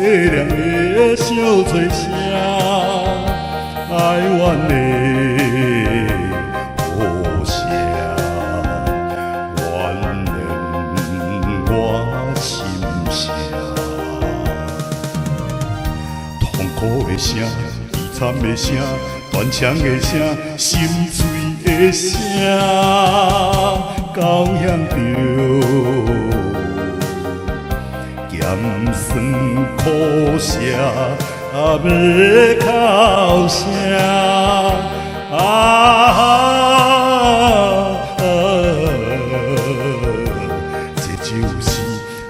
凄凉的小嘴声，哀怨的呼声，原谅我心声。痛苦的声，悲惨的声，断肠的声，心碎的声，高扬着。咸酸苦涩，要哭声。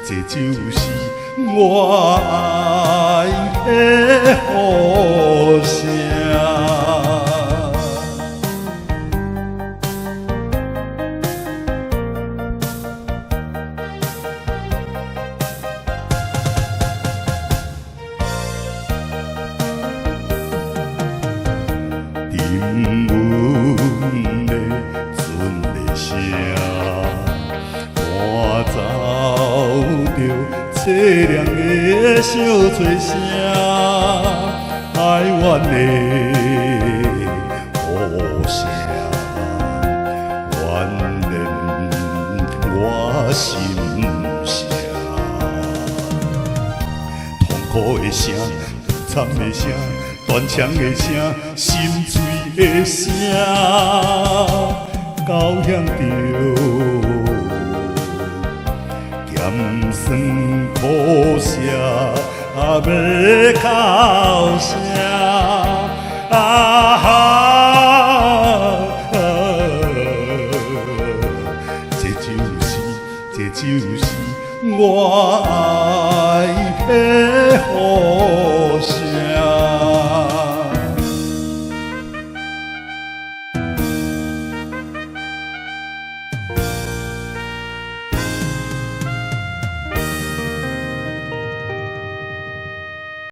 这就是我爱的呼声。沉稳的船的声，赶走着凄凉的小嘴声，哀怨的呼声，原谅我心声。痛苦的声，悲惨的声，断肠的声，心碎的声，高扬着咸酸苦涩，要哭声。这就是我爱的。